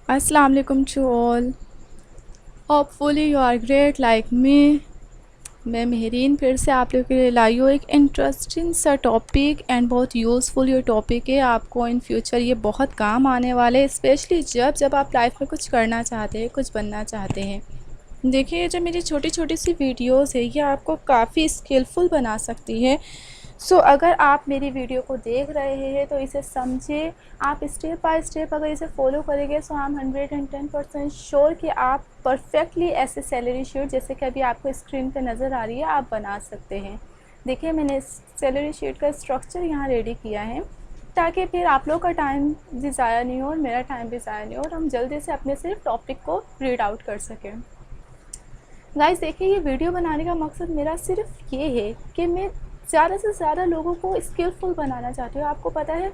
अस्सलाम वालेकुम to all. Hopefully you are great like me. मैं मेहरीन फिर से आप लोगों के लिए लाई हूँ एक इंटरेस्टिंग सा टॉपिक एंड बहुत यूज़फुल ये टॉपिक है। आपको इन फ्यूचर ये बहुत काम आने वाले हैं, स्पेशली जब आप लाइफ में कुछ करना चाहते हैं, कुछ बनना चाहते हैं। देखिए, ये जो मेरी छोटी छोटी सी वीडियोस है ये आपको काफ़ी स्किलफुल बना सकती है। सो अगर आप मेरी वीडियो को देख रहे हैं तो इसे समझिए। आप स्टेप बाय स्टेप अगर इसे फॉलो करेंगे सो आई एम 110% श्योर कि आप परफेक्टली ऐसे सैलरी शीट जैसे कि अभी आपको स्क्रीन पे नज़र आ रही है आप बना सकते हैं। देखिए, मैंने सैलरी शीट का स्ट्रक्चर यहाँ रेडी किया है ताकि फिर आप लोग का टाइम भी ज़ाया नहीं हो और मेरा टाइम भी ज़ाया नहीं हो और हम जल्दी से अपने सिर्फ टॉपिक को रीड आउट कर सकें। गाइस, देखिए, ये वीडियो बनाने का मकसद मेरा सिर्फ ये है कि मैं ज़्यादा से ज़्यादा लोगों को स्किलफुल बनाना चाहती हूँ। आपको पता है,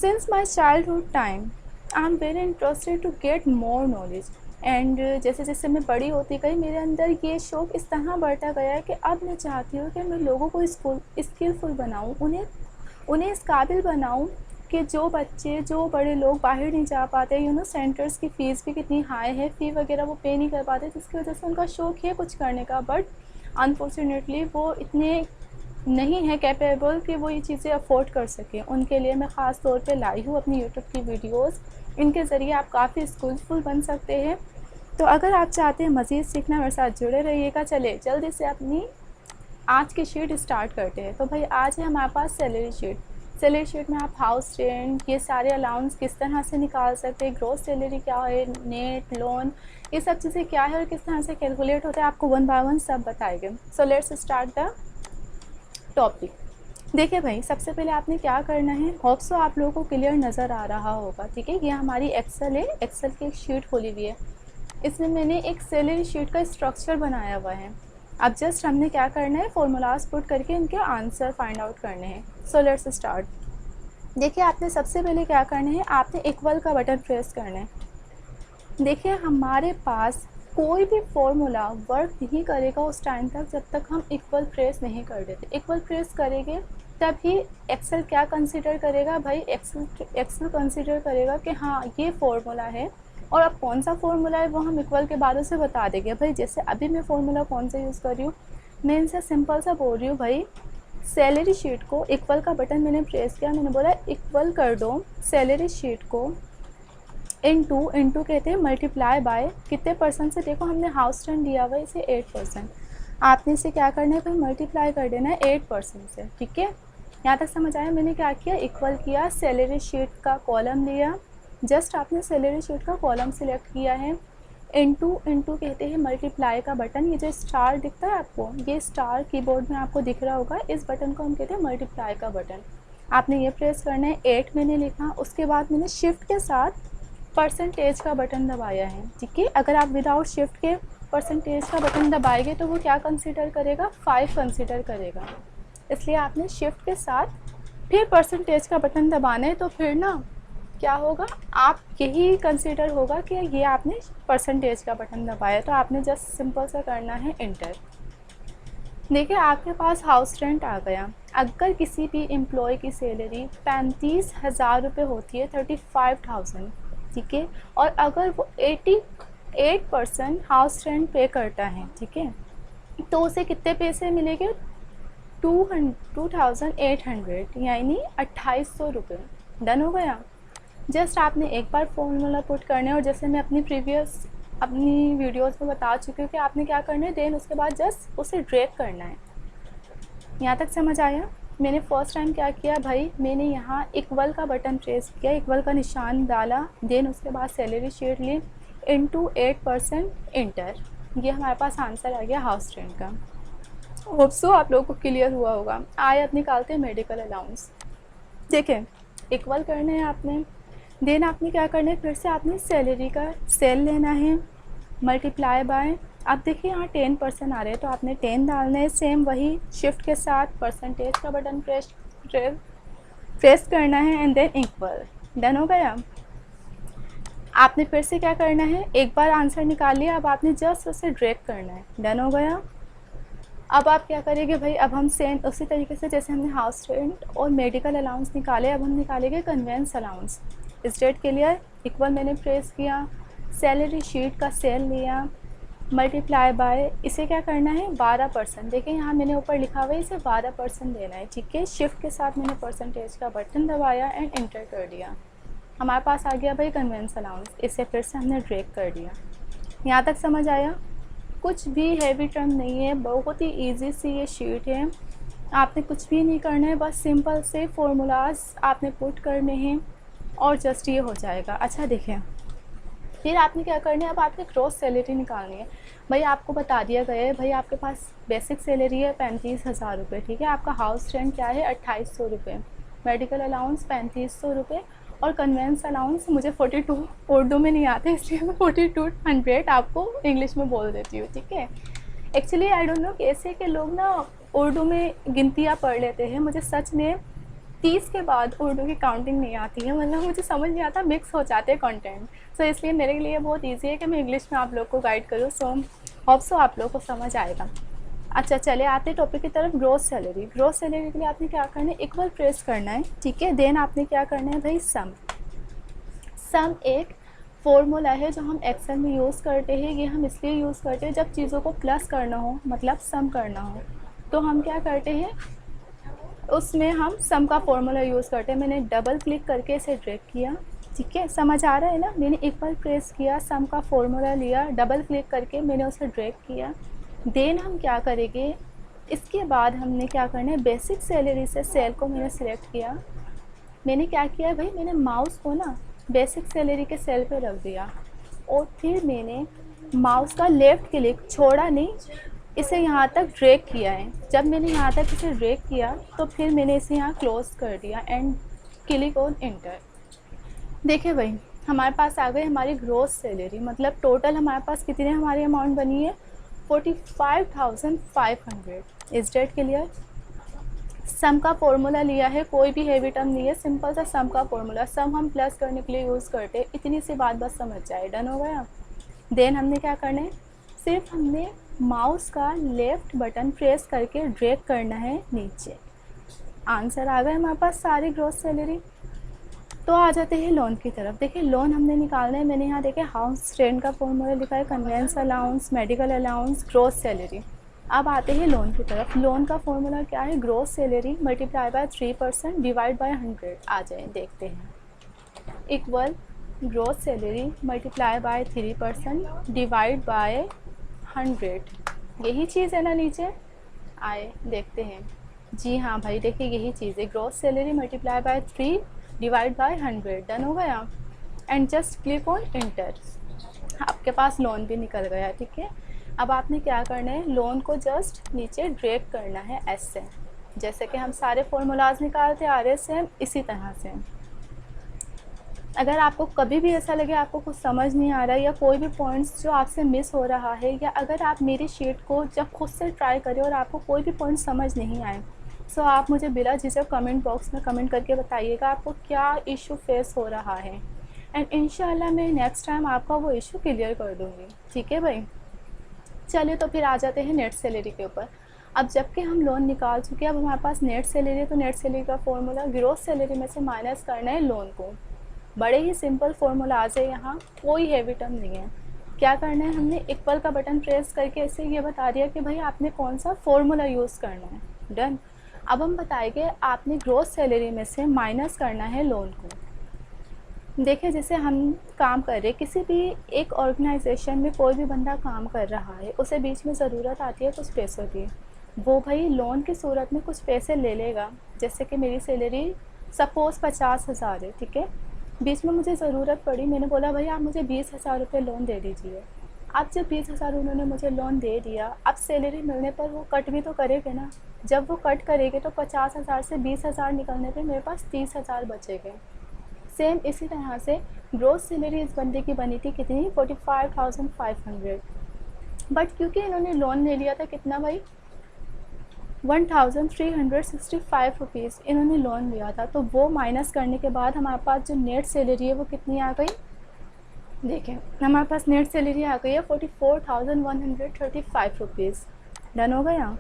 since my childhood time I am very interested to get more knowledge and जैसे जैसे मैं बड़ी होती गई मेरे अंदर ये शौक़ इस तरह बढ़ता गया है कि अब मैं चाहती हूँ कि मैं लोगों को स्किलफुल बनाऊँ, उन्हें इस काबिल बनाऊँ कि जो बच्चे, जो बड़े लोग बाहर नहीं जा पाते, सेंटर्स की फ़ीस भी कितनी हाई है, फ़ी वगैरह वो पे नहीं कर पाते, जिसकी वजह से उनका शौक़ है कुछ करने का, बट अनफॉर्चुनेटली वो इतने नहीं है कैपेबल कि वो ये चीज़ें अफोर्ड कर सकें। उनके लिए मैं ख़ास तौर पे लाई हूँ अपनी यूट्यूब की वीडियोस। इनके ज़रिए आप काफ़ी स्किलफुल बन सकते हैं। तो अगर आप चाहते हैं मज़ीद सीखना, मेरे साथ जुड़े रहिएगा। चले जल्दी से अपनी आज की शीट स्टार्ट करते हैं। तो भाई, आज है हमारे पास सैलरी शीट। सैलरी शीट में आप हाउस रेंट, ये सारे अलाउंस किस तरह से निकाल सकते हैं, ग्रॉस सैलरी क्या है, नेट, लोन, ये सब चीज़ें क्या है और किस तरह से कैलकुलेट होता है, आपको वन बाय वन सब बताएंगे। So let's start the topic. देखिए भाई, सबसे पहले आपने क्या करना है, होप सो आप लोगों को क्लियर नज़र आ रहा होगा। ठीक है, ये हमारी एक्सेल है, एक्सेल की एक शीट खोली हुई है। इसमें मैंने एक सैलरी शीट का स्ट्रक्चर बनाया हुआ है। अब जस्ट हमने क्या करना है, फॉर्मूलाज पुट करके इनके आंसर फाइंड आउट करने हैं। So let's start. देखिए, आपने सबसे पहले क्या करना है, आपने इक्वल का बटन प्रेस करना है। देखिए, हमारे पास कोई भी फॉर्मूला वर्क नहीं करेगा उस टाइम तक जब तक हम इक्वल प्रेस नहीं कर देते। इक्वल प्रेस करेंगे तभी एक्सेल क्या कंसीडर करेगा भाई, एक्सेल कंसीडर करेगा कि हाँ ये फॉर्मूला है, और अब कौन सा फॉर्मूला है वो हम इक्वल के बाद उसे बता देंगे। भाई, जैसे अभी मैं फॉर्मूला कौन सा यूज़ कर रही हूँ, मैं इनसे सिंपल सा बोल रही हूँ भाई, सैलरी शीट को इक्वल का बटन मैंने प्रेस किया, मैंने बोला इक्वल कर दो सैलरी शीट को इनटू कहते हैं मल्टीप्लाई बाय कितने परसेंट से। देखो, हमने हाउस रेंट दिया हुआ है इसे 8%, आपने इसे क्या करना है भाई, मल्टीप्लाई कर देना है 8% से। ठीक है, यहाँ तक समझ आया। मैंने क्या किया, इक्वल किया, सैलरी शीट का कॉलम लिया, जस्ट आपने सैलरी शीट का कॉलम सिलेक्ट किया है, इनटू कहते हैं मल्टीप्लाई का बटन। ये जो स्टार दिखता है आपको, ये स्टार कीबोर्ड में आपको दिख रहा होगा, इस बटन को हम कहते हैं मल्टीप्लाई का बटन। आपने ये प्रेस करना है, 8 मैंने लिखा, उसके बाद मैंने शिफ्ट के साथ परसेंटेज का बटन दबाया है। ठीक है, अगर आप विदाउट शिफ्ट के परसेंटेज का बटन दबाएंगे तो वो क्या कंसीडर करेगा, 5 कंसीडर करेगा। इसलिए आपने शिफ्ट के साथ फिर परसेंटेज का बटन दबाना है, तो फिर ना क्या होगा, आप यही कंसीडर होगा कि ये आपने परसेंटेज का बटन दबाया। तो आपने जस्ट सिंपल सा करना है इंटर। देखिए, आपके पास हाउस रेंट आ गया। अगर किसी भी एम्प्लॉय की सैलरी 35,000 रुपये होती है, 35,000, ठीक है, और अगर वो 88% हाउस रेंट पे करता है, ठीक है, तो उसे कितने पैसे मिलेंगे, 2,800 यानी 2,800 रुपये। डन हो गया। जस्ट आपने एक बार फॉर्मूला पुट करना है, और जैसे मैं अपनी वीडियोस में बता चुकी हूँ कि आपने क्या करना है, देन उसके बाद जस्ट उसे ड्रैग करना है। यहाँ तक समझ आया। मैंने फर्स्ट टाइम क्या किया भाई, मैंने यहाँ इक्वल का बटन प्रेस किया, इक्वल का निशान डाला, देन उसके बाद सैलरी शीट ली, इनटू 8% इंटर। ये हमारे पास आंसर आ गया हाउस रेंट का। होप सो आप लोगों को क्लियर हुआ होगा। आए अब निकालते हैं मेडिकल अलाउंस। देखें, इक्वल करना है आपने, देन आपने क्या करना है, फिर से आपने सैलरी का सेल लेना है, मल्टीप्लाई बाय, अब देखिए यहाँ 10% आ रहे हैं तो आपने 10 डालना है। सेम वही शिफ्ट के साथ परसेंटेज का बटन प्रेस करना है एंड देन इक्वल। डन हो गया। आपने फिर से क्या करना है, एक बार आंसर निकाल लिया, अब आपने जस्ट उसे ड्रैग करना है। डन हो गया। अब आप क्या करेंगे भाई, अब हम सेम उसी तरीके से जैसे हमने हाउस रेंट और मेडिकल अलाउंस निकाले, अब हम निकालेंगे कन्वेंस अलाउंस। इस डेट के लिए इक्वल मैंने प्रेस किया, सैलरी शीट का सेल लिया, मल्टीप्लाई बाय, इसे क्या करना है 12%। देखिए यहाँ मैंने ऊपर लिखा हुआ है इसे 12% देना है, ठीक है। शिफ्ट के साथ मैंने परसेंटेज का बटन दबाया एंड इंटर कर दिया। हमारे पास आ गया भाई कन्वेंस अलाउंस, इसे फिर से हमने ड्रैग कर दिया। यहाँ तक समझ आया? कुछ भी हैवी टर्म नहीं है, बहुत ही ईजी सी ये शीट है। आपने कुछ भी नहीं करना है, बस सिंपल से फॉर्मूलाज आपने पुट करने हैं और जस्ट ये हो जाएगा। अच्छा देखें, फिर आपने क्या करना है, अब आपकी ग्रॉस सैलरी निकालनी है। भाई आपको बता दिया गया है, भाई आपके पास बेसिक सैलरी है 35,000 रुपये, ठीक है। आपका हाउस रेंट क्या है 2800 रुपये, मेडिकल अलाउंस 3500 रुपये, और कन्वेंस अलाउंस मुझे 42 उर्दू में नहीं आते इसलिए मैं 4200 आपको इंग्लिश में बोल देती हूँ, ठीक है। एक्चुअली आई डोंट नो कैसे के लोग ना उर्दू में गिनतियाँ पढ़ लेते हैं, मुझे सच में 30 के बाद उर्दू की काउंटिंग नहीं आती है, मतलब मुझे समझ नहीं आता, मिक्स हो जाते हैं कंटेंट। सो इसलिए मेरे लिए बहुत इजी है कि मैं इंग्लिश में आप लोग को गाइड करूँ। सो होप सो आप लोग को समझ आएगा। अच्छा चले आते टॉपिक की तरफ। ग्रॉस सैलरी, ग्रॉस सैलरी के लिए आपने क्या करना है, इक्वल प्रेस करना है, ठीक है। देन आपने क्या करना है भाई सम। सम एक फॉर्मूला है जो हम एक्सेल में यूज़ करते हैं। ये हम इसलिए यूज़ करते हैं जब चीज़ों को प्लस करना हो, मतलब सम करना हो, तो हम क्या करते हैं उसमें हम सम का फॉर्मूला यूज़ करते हैं। मैंने डबल क्लिक करके इसे ड्रैग किया, ठीक है, समझ आ रहा है ना। मैंने इक्वल प्रेस किया, सम का फॉर्मूला लिया, डबल क्लिक करके मैंने उसे ड्रैग किया। देन हम क्या करेंगे, इसके बाद हमने क्या करना है, बेसिक सैलरी से सेल को मैंने सिलेक्ट किया। मैंने क्या किया भाई, मैंने माउस को ना बेसिक सैलरी के सेल पे रख दिया और फिर मैंने माउस का लेफ़्ट क्लिक छोड़ा नहीं, इसे यहाँ तक ड्रैग किया है। जब मैंने यहाँ तक इसे ड्रैग किया तो फिर मैंने इसे यहाँ क्लोज कर दिया एंड क्लिक ऑन इंटर। देखिए भाई हमारे पास आ गई हमारी ग्रॉस सैलरी, मतलब टोटल हमारे पास कितनी हमारी अमाउंट बनी है 45,500। इस डेट के लिए सम का फॉर्मूला लिया है, कोई भी हैवी टर्म नहीं है, सिंपल सा सम का फॉर्मूला। सम हम प्लस करने के लिए यूज़ करते हैं, इतनी सी बात बस समझ जाए, डन हो गया। देन हमने क्या करना है, सिर्फ हमने माउस का लेफ़्ट बटन प्रेस करके ड्रैग करना है नीचे। आंसर आ गए हमारे पास सारी ग्रॉस सैलरी। तो आ जाते हैं लोन की तरफ। देखिए लोन हमने निकालना है, मैंने यहाँ देखे हाउस रेंट का फॉर्मूला लिखा है, convince allowance, medical allowance, gross salary. अब आते हैं लोन की तरफ। लोन का फॉर्मूला क्या है, gross salary multiply by 3% divide by 100। आ जाए देखते हैं, equal gross salary multiply by 3% divide by 100। यही चीज़ है ना, नीचे आए देखते हैं। जी हाँ भाई देखिए यही चीज़ है, gross salary multiply by 3 divide by 100। Done हो गया and just click on inter. आपके पास लोन भी निकल गया, ठीक है। अब आपने क्या करना है, लोन को जस्ट नीचे ड्रैग करना है ऐसे, जैसे कि हम सारे फॉर्मूलाज निकालते आ रहे सेम इसी तरह से। अगर आपको कभी भी ऐसा लगे आपको कुछ समझ नहीं आ रहा है या कोई भी पॉइंट्स जो आपसे मिस हो रहा है, या अगर आप मेरी शीट को जब खुद से ट्राई करें और आपको कोई भी पॉइंट समझ नहीं आए, सो आप मुझे बिला झिझक कमेंट बॉक्स में कमेंट करके बताइएगा आपको क्या इशू फेस हो रहा है, एंड इंशाल्लाह मैं नेक्स्ट टाइम आपका वो इशू क्लियर कर दूँगी, ठीक है भाई। चलिए तो फिर आ जाते हैं नेट सैलरी के ऊपर। अब जबकि हम लोन निकाल चुके हैं, अब हमारे पास नेट सैलरी है, तो नेट सैलरी का फॉर्मूला ग्रॉस सैलरी में से माइनस करना है लोन को। बड़े ही सिंपल फॉर्मूलाज है, यहाँ कोई हैवी टर्म नहीं है। क्या करना है, हमने इक्वल का बटन प्रेस करके इसे ये बता दिया कि भाई आपने कौन सा फॉर्मूला यूज़ करना है, डन। अब हम बताएंगे आपने ग्रॉस सैलरी में से माइनस करना है लोन को। देखिए जैसे हम काम कर रहे, किसी भी एक ऑर्गेनाइजेशन में कोई भी बंदा काम कर रहा है, उसे बीच में ज़रूरत आती है कुछ पैसों की, वो भाई लोन की सूरत में कुछ पैसे ले लेगा। जैसे कि मेरी सैलरी सपोज़ 50,000 है, ठीक है। बीच में मुझे ज़रूरत पड़ी, मैंने बोला भाई आप मुझे 20,000 रुपये लोन दे दीजिए। अब जब 20,000 उन्होंने मुझे लोन दे दिया, अब सैलरी मिलने पर वो कट भी तो करेंगे ना। जब वो कट करेंगे तो 50,000 से 20,000 निकलने पे मेरे पास 30,000 बचेंगे। सेम इसी तरह से ग्रॉस सैलरी इस बंदे की बनी थी कितनी 45,500, बट क्योंकि इन्होंने लोन ले लिया था कितना भाई 1,365 रुपीज़ इन्होंने लोन लिया था, तो वो माइनस करने के बाद हमारे पास जो नेट सैलरी है वो कितनी आ गई, देखें हमारे पास नेट सैलरी आ गई है 44,135 रुपीज़। डन हो गया।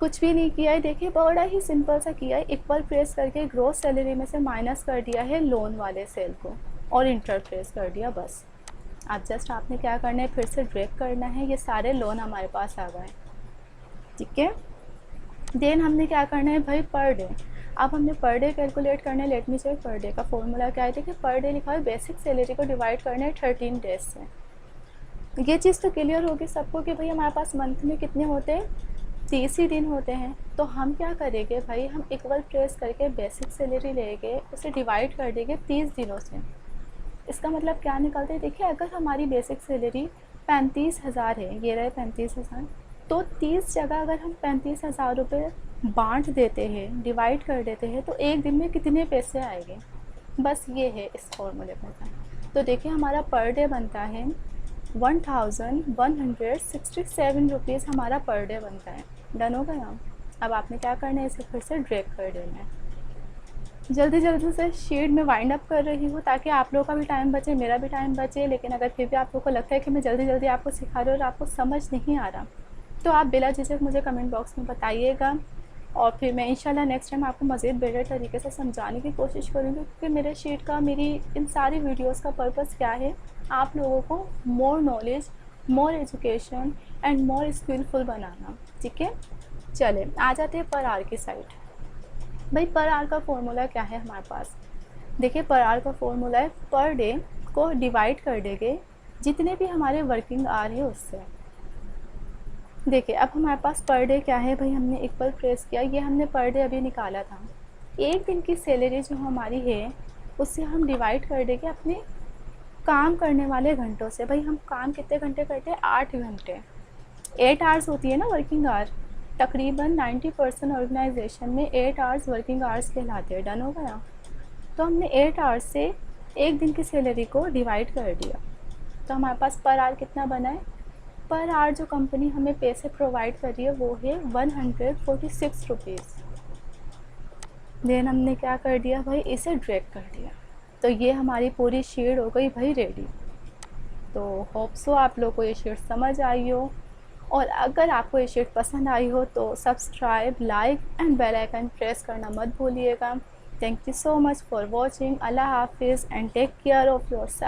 कुछ भी नहीं किया है, देखिए बड़ा ही सिंपल सा किया है, इक्वल प्रेस करके ग्रोस सैलरी में से माइनस कर दिया है लोन वाले सेल को और इंटर प्रेस कर दिया बस। अब जस्ट आपने क्या करना है, फिर से ड्रैग करना है, ये सारे लोन हमारे पास आ गए, ठीक है। देन हमने क्या करना है भाई, पर डे। अब हमने पर डे कैलकुलेट करना है, let me check per day का फॉर्मूला क्या है। देखिए पर डे लिखा है बेसिक सैलरी को डिवाइड करना है 13 डेज से। ये चीज़ तो क्लियर होगी सबको कि भाई हमारे पास मंथ में कितने होते हैं, 30 ही दिन होते हैं। तो हम क्या करेंगे भाई, हम इक्वल प्रेस करके बेसिक सैलरी लेंगे, उसे डिवाइड कर देंगे 30 दिनों से। इसका मतलब क्या निकलते हैं, देखिए अगर हमारी बेसिक सैलरी 35,000 है, ये रहे 35,000, तो 30 जगह अगर हम 35,000 रुपये बांट देते हैं, डिवाइड कर देते हैं, तो एक दिन में कितने पैसे आएंगे, बस ये है इस फॉर्मूले में का। तो देखिए हमारा पर डे बनता है 1167 रुपीज़ हमारा पर डे बनता है। डन हो गया। अब आपने क्या करना है, इसे फिर से ड्रैग कर देना है। जल्दी जल्दी से शीट में वाइंड अप कर रही हूँ ताकि आप लोगों का भी टाइम बचे, मेरा भी टाइम बचे। लेकिन अगर फिर भी आप लोगों को लगता है कि मैं जल्दी जल्दी आपको सिखा रही हूँ और आपको समझ नहीं आ रहा, तो आप बिला झिझक मुझे कमेंट बॉक्स में बताइएगा, और फिर मैं इंशाल्लाह नेक्स्ट टाइम आपको मज़ीद बेटर तरीके से समझाने की कोशिश करूँगी। क्योंकि मेरे शीट का, मेरी इन सारी वीडियोज़ का पर्पज़ क्या है, आप लोगों को more knowledge, more education and more skilful बनाना, ठीक है। चले आ जाते हैं पर आवर की साइड। भाई पर आवर का फॉर्मूला क्या है हमारे पास, देखिए पर आवर का फॉर्मूला है पर डे को डिवाइड कर देंगे जितने भी हमारे वर्किंग आवर है उससे। देखिए अब हमारे पास पर डे क्या है भाई, हमने इक्वल प्रेस किया, ये हमने पर डे अभी निकाला था। एक दिन की सैलरी जो हमारी है उससे हम डिवाइड कर देंगे अपने काम करने वाले घंटों से। भाई हम काम कितने घंटे करते हैं, 8 घंटे, 8 आवर्स होती है ना वर्किंग आवर। तकरीबन 90% ऑर्गेनाइजेशन में 8 आवर्स वर्किंग आवर्स कहलाते हैं। डन हो गया। तो हमने 8 आवर्स से एक दिन की सैलरी को डिवाइड कर दिया, तो हमारे पास पर आवर कितना बना है, पर आवर जो कंपनी हमें पैसे प्रोवाइड कर रही है वो है 146 रुपीज़। देन हमने क्या कर दिया भाई, इसे ड्रैग कर दिया, तो ये हमारी पूरी शीट हो गई भाई रेडी। तो होप सो आप लोग को ये शीट समझ आई हो, और अगर आपको ये शीट पसंद आई हो तो subscribe, like and bell icon press करना मत भूलिएगा। Thank you so much for watching. अल्लाह हाफिज़ and take care of yourself.